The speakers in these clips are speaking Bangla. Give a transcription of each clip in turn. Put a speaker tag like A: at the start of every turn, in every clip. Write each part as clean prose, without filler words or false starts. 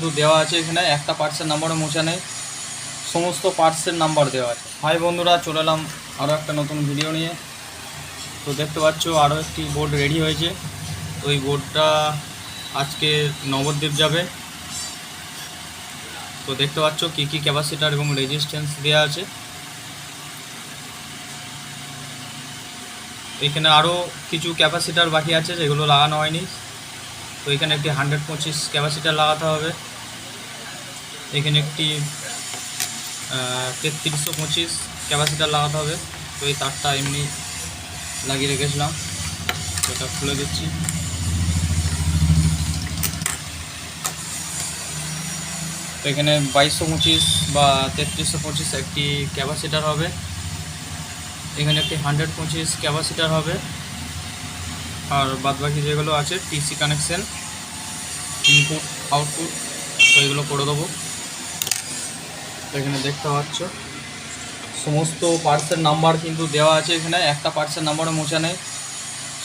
A: কিন্তু দেওয়া আছে এখানে, একটা পার্টসের নাম্বারও মোছা নেই, সমস্ত পার্টসের নাম্বার দেওয়া আছে। হাই বন্ধুরা, চলে এলাম আরও একটা নতুন ভিডিও নিয়ে। তো দেখতে পাচ্ছ আরও একটি বোর্ড রেডি হয়েছে। তো এই বোর্ডটা আজকে নবদ্বীপ যাবে। তো দেখতে পাচ্ছ কী কী ক্যাপাসিটার এবং রেজিস্ট্যান্স দেওয়া আছে। এখানে আরও কিছু ক্যাপাসিটার বাকি আছে যেগুলো লাগানো হয়নি। তো এখানে একটি 125 ক্যাপাসিটার লাগাতে হবে, এখানে একটি 3325 ক্যাপাসিটার লাগাতে হবে। তো এই তারটা এমনি লাগিয়ে রেখেছিলাম, সেটা খুলে দিচ্ছি। তো এখানে 2225 বা 3325 একটি ক্যাপাসিটার হবে, এখানে একটি 125 ক্যাপাসিটার হবে, আর বাদবাকি যেগুলো আছে টিসি কানেকশন, ইনপুট আউটপুট, তো এগুলো করে দেবো। তো এখানে দেখতে পাচ্ছ সমস্ত পার্টসের নাম্বার কিন্তু দেওয়া আছে এখানে, একটা পার্টসের নাম্বারও মোছা নেই,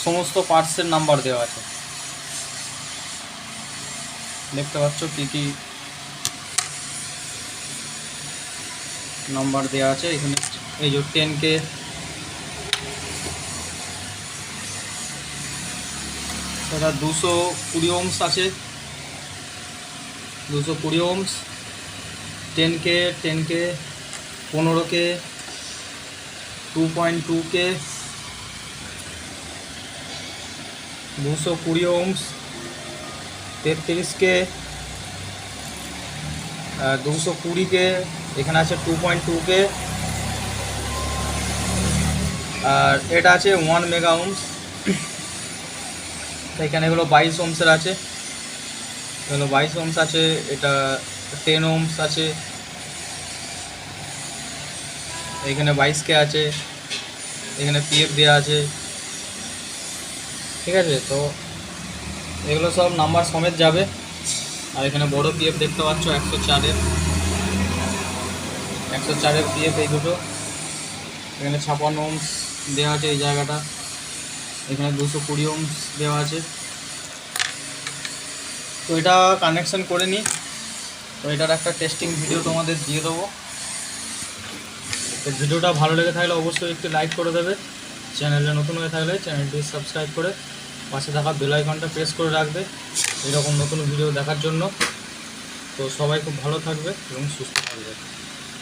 A: সমস্ত পার্টসের নাম্বার দেওয়া আছে। দেখতে পাচ্ছ কী কী নাম্বার দেওয়া আছে এখানে। এই যে 10K, এটা 220 ওহমস আছে, 220 Ohm's. 10K, 15K, 2.2K, 220 Ohm's, 33K, 220K, এখানে আছে 2.2K, আর এটা আছে 1 মেগা ওহমস। এখানে এগুলো 22 ওহমসের আছে, এগুলো 22 ওহমস আছে, এটা 10 ওহমস আছে, এখানে 22K আছে, এখানে পিএফ দেওয়া আছে, ঠিক আছে। তো এগুলো সব নাম্বার সমেত যাবে। আর এখানে বড় পিএফ দেখতে পাচ্ছ 104-এর পিএফ, এই দুটো। এখানে 56 ওহমস দেওয়া আছে এই জায়গাটা, এখানে 220 ওহমস দেওয়া আছে। তো এটা কানেকশন করে নিই, তো এটার একটা টেস্টিং ভিডিও তোমাদের দিয়ে দেবো। তো ভিডিওটা ভালো লেগে থাকলে অবশ্যই একটু লাইক করে দেবে, চ্যানেলে নতুন হয়ে থাকলে চ্যানেলটি সাবস্ক্রাইব করে পাশে থাকা বেল আইকনটা প্রেস করে রাখবে এরকম নতুন ভিডিও দেখার জন্য। তো সবাই খুব ভালো থাকবে এবং সুস্থ থাকবে।